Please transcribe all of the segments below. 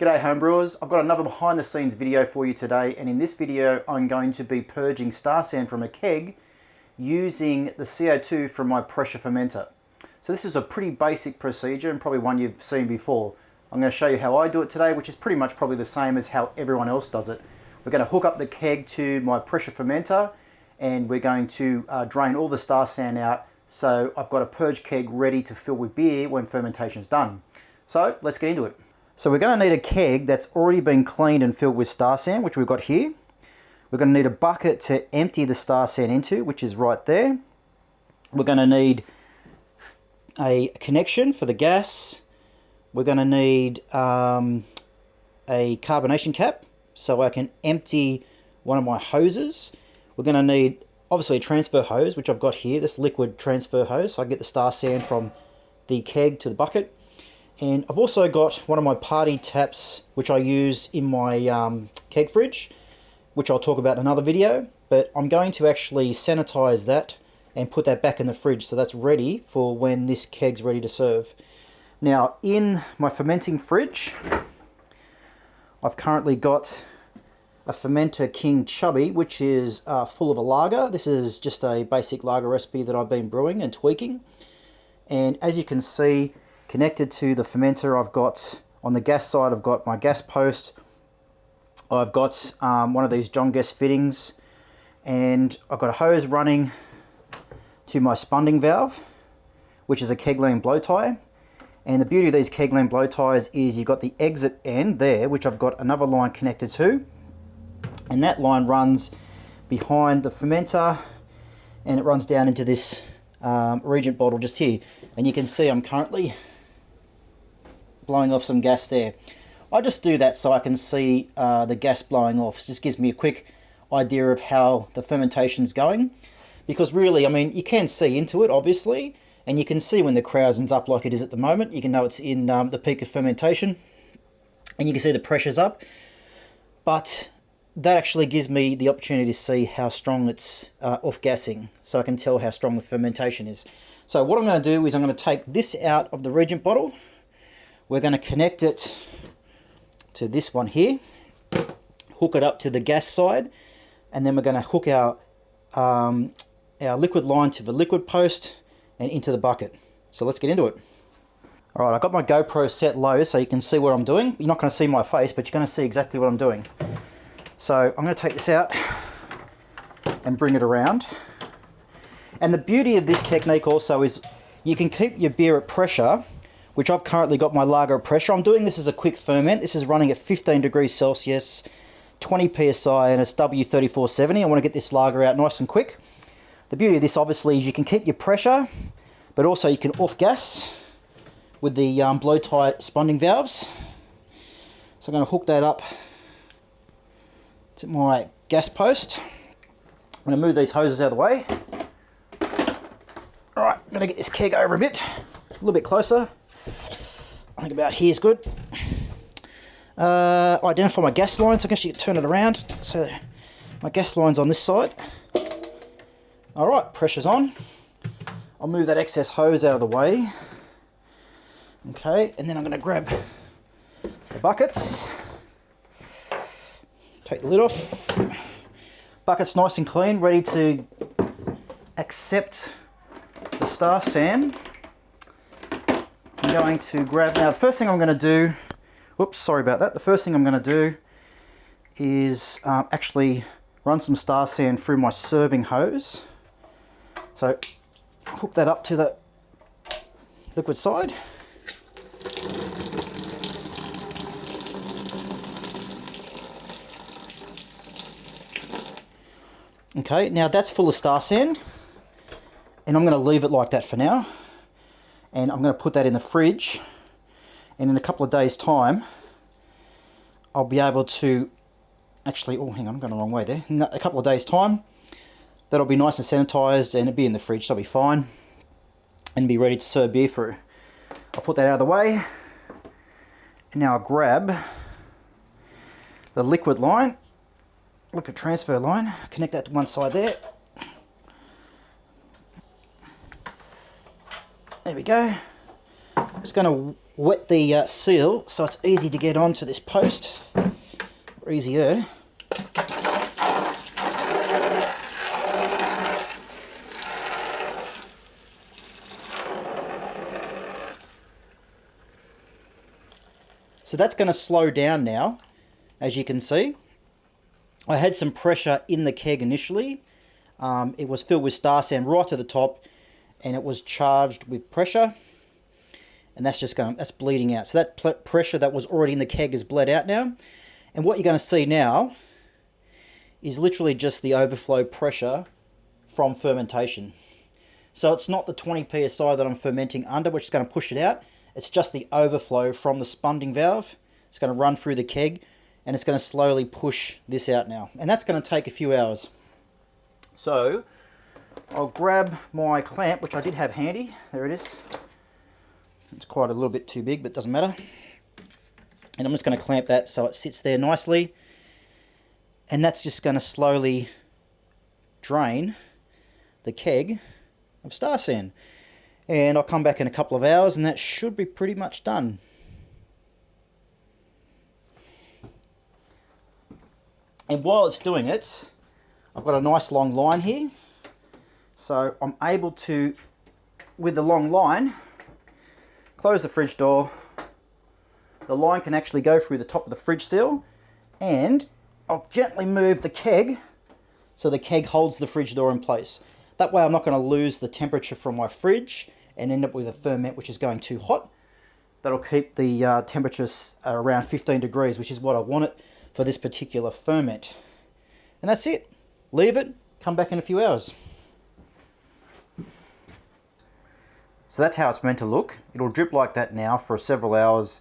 G'day homebrewers, I've got another behind the scenes video for you today, and in this video I'm going to be purging star sand from a keg using the CO2 from my pressure fermenter. So this is a pretty basic procedure and probably one you've seen before. I'm going to show you how I do it today, which is pretty much probably the same as how everyone else does it. We're going to hook up the keg to my pressure fermenter and we're going to drain all the star sand out, so I've got a purge keg ready to fill with beer when fermentation's done. So let's get into it. So we're going to need a keg that's already been cleaned and filled with star sand, which we've got here. We're going to need a bucket to empty the star sand into, which is right there. We're going to need a connection for the gas. We're going to need a carbonation cap so I can empty one of my hoses. We're going to need obviously a transfer hose, which I've got here, this liquid transfer hose, so I can get the star sand from the keg to the bucket. And I've also got one of my party taps, which I use in my keg fridge, which I'll talk about in another video. But I'm going to actually sanitize that and put that back in the fridge, so that's ready for when this keg's ready to serve. Now, in my fermenting fridge, I've currently got a Fermenter King Chubby, which is full of a lager. This is just a basic lager recipe that I've been brewing and tweaking. And as you can see, connected to the fermenter, I've got, on the gas side, I've got my gas post. I've got one of these John Guest fittings, and I've got a hose running to my spunding valve, which is a Kegland blow tie. And the beauty of these Kegland blow ties is you've got the exit end there, which I've got another line connected to, and that line runs behind the fermenter and it runs down into this reagent bottle just here. And you can see I'm currently blowing off some gas there. I just do that so I can see the gas blowing off. It just gives me a quick idea of how the fermentation's going, because really, I mean, you can see into it obviously, and you can see when the krausen's up like it is at the moment. You can know it's in the peak of fermentation, and you can see the pressure's up, but that actually gives me the opportunity to see how strong it's off-gassing, so I can tell how strong the fermentation is. So what I'm going to do is I'm going to take this out of the reagent bottle. We're going to connect it to this one here, hook it up to the gas side, and then we're going to hook our liquid line to the liquid post and into the bucket. So let's get into it. All right, I've got my GoPro set low so you can see what I'm doing. You're not going to see my face, but you're going to see exactly what I'm doing. So I'm going to take this out and bring it around. And the beauty of this technique also is you can keep your beer at pressure, which I've currently got my lager at pressure. I'm doing this as a quick ferment. This is running at 15 degrees Celsius, 20 psi, and it's W3470. I want to get this lager out nice and quick. The beauty of this obviously is you can keep your pressure, but also you can off-gas with the blow tie spunding valves. So I'm going to hook that up to my gas post. I'm going to move these hoses out of the way. Alright, I'm going to get this keg over a little bit closer. I think about here is good. Identify my gas lines. I guess you can turn it around. So my gas line's on this side. Alright, pressure's on. I'll move that excess hose out of the way. Okay, and then I'm going to grab the buckets. Take the lid off. Bucket's nice and clean, ready to accept the star sand. I'm going to grab, now the first thing I'm going to do, whoops, sorry about that. The first thing I'm going to do is actually run some star sand through my serving hose. So hook that up to the liquid side. Okay, now that's full of star sand, and I'm going to leave it like that for now. And I'm going to put that in the fridge, and in a couple of days time I'll be able to actually, oh hang on, I'm going the wrong way there. In a couple of days time that'll be nice and sanitized, and it'll be in the fridge, so it'll be fine and be ready to serve beer through. I'll put that out of the way, and now I'll grab the liquid line, liquid transfer line, connect that to one side there. There we go. I'm just going to wet the seal so it's easy to get onto this post, or easier. So that's going to slow down now, as you can see. I had some pressure in the keg initially. It was filled with Star San right to the top, and it was charged with pressure. And that's bleeding out. So that pressure that was already in the keg is bled out now. And what you're going to see now is literally just the overflow pressure from fermentation. So it's not the 20 psi that I'm fermenting under, which is going to push it out. It's just the overflow from the spunding valve. It's going to run through the keg, and it's going to slowly push this out now. And that's going to take a few hours. So I'll grab my clamp, which I did have handy. There it is. It's quite a little bit too big, but it doesn't matter. And I'm just going to clamp that so it sits there nicely. And that's just going to slowly drain the keg of Star San. And I'll come back in a couple of hours and that should be pretty much done. And while it's doing it, I've got a nice long line here. So I'm able to, with the long line, close the fridge door. The line can actually go through the top of the fridge seal, and I'll gently move the keg so the keg holds the fridge door in place. That way I'm not going to lose the temperature from my fridge and end up with a ferment which is going too hot. That'll keep the temperatures around 15 degrees, which is what I want it for this particular ferment. And that's it. Leave it, come back in a few hours. So that's how it's meant to look. It'll drip like that now for several hours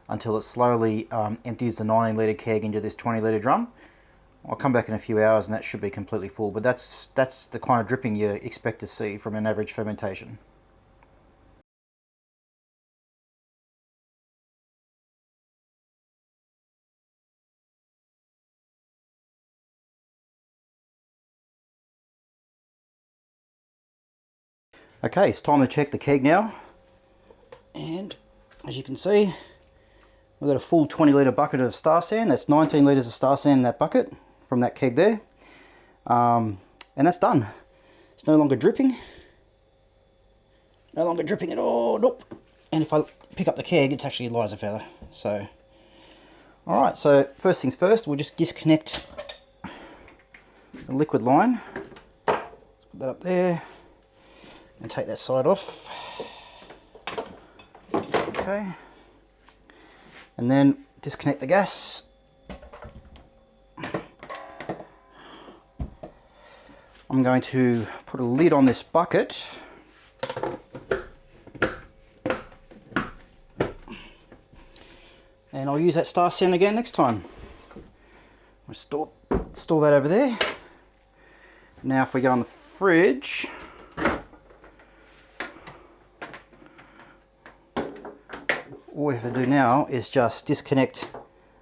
until it slowly empties the 19 litre keg into this 20 litre drum. I'll come back in a few hours and that should be completely full, but that's the kind of dripping you expect to see from an average fermentation. Okay, it's time to check the keg now. And as you can see, we've got a full 20 litre bucket of Star San. That's 19 litres of Star San in that bucket from that keg there. And that's done. It's no longer dripping. No longer dripping at all. Nope. And if I pick up the keg, it's actually light as a feather. So, alright, so first things first, we'll just disconnect the liquid line. Let's put that up there. And take that side off. Okay. And then disconnect the gas. I'm going to put a lid on this bucket. And I'll use that Star San again next time. I'll store that over there. Now if we go on the fridge, all we have to do now is just disconnect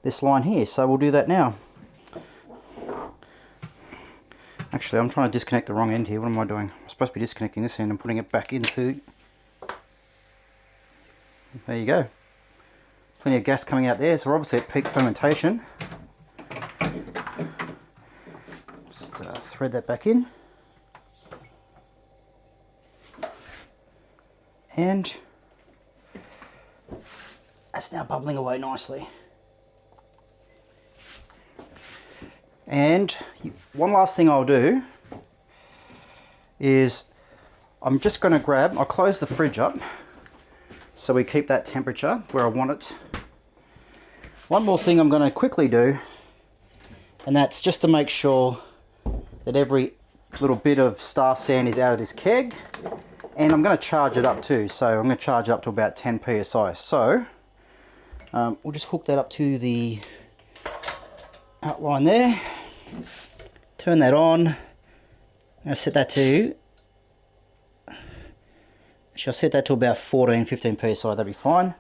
this line here. So we'll do that now. Actually, I'm trying to disconnect the wrong end here. What am I doing? I'm supposed to be disconnecting this end and putting it back into... There you go. Plenty of gas coming out there. So we're obviously at peak fermentation. Just thread that back in. And that's now bubbling away nicely. And one last thing I'll do is I'm just going to grab, I'll close the fridge up so we keep that temperature where I want it. One more thing I'm going to quickly do, and that's just to make sure that every little bit of Star San is out of this keg. And I'm going to charge it up too, so I'm going to charge it up to about 10 psi. So we'll just hook that up to the outline there. Turn that on. I'll set that to, I'll set that to about 14-15 psi, that'll be fine.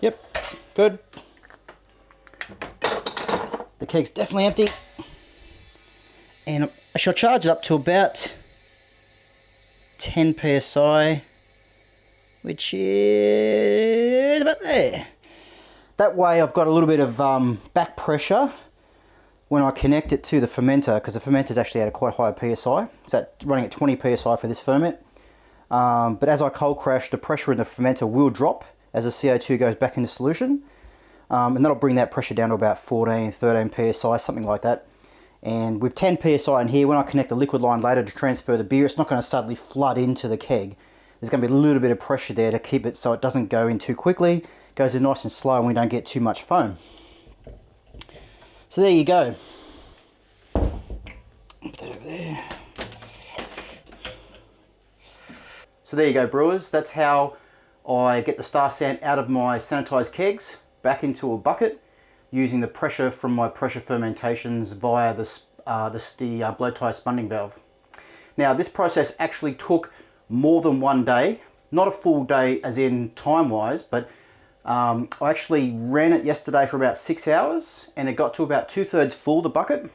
Yep, good. The keg's definitely empty. And I shall charge it up to about 10 psi, which is about there. That way I've got a little bit of back pressure when I connect it to the fermenter, because the fermenter is actually at a quite high psi. It's running at 20 psi for this ferment. But as I cold crash, the pressure in the fermenter will drop as the CO2 goes back into solution. And that'll bring that pressure down to about 14, 13 psi, something like that. And with 10 psi in here, when I connect the liquid line later to transfer the beer, it's not going to suddenly flood into the keg. There's going to be a little bit of pressure there to keep it so it doesn't go in too quickly, goes in nice and slow, and we don't get too much foam. So there you go. Put that over there. So there you go, brewers. That's how I get the Star San out of my sanitized kegs back into a bucket using the pressure from my pressure fermentations via the blow tie spunding valve. Now, this process actually took more than one day, not a full day as in time-wise, but I actually ran it yesterday for about 6 hours, and it got to about 2/3 full, the bucket.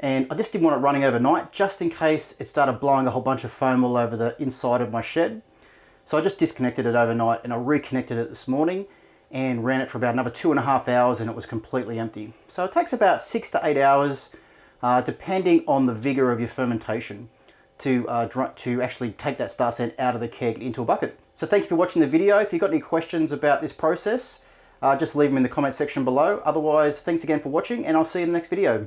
And I just didn't want it running overnight, just in case it started blowing a whole bunch of foam all over the inside of my shed. So I just disconnected it overnight, and I reconnected it this morning and ran it for about another 2.5 hours, and it was completely empty. So it takes about 6 to 8 hours, depending on the vigor of your fermentation, to actually take that Star San out of the keg into a bucket. So thank you for watching the video. If you've got any questions about this process, just leave them in the comment section below. Otherwise, thanks again for watching, and I'll see you in the next video.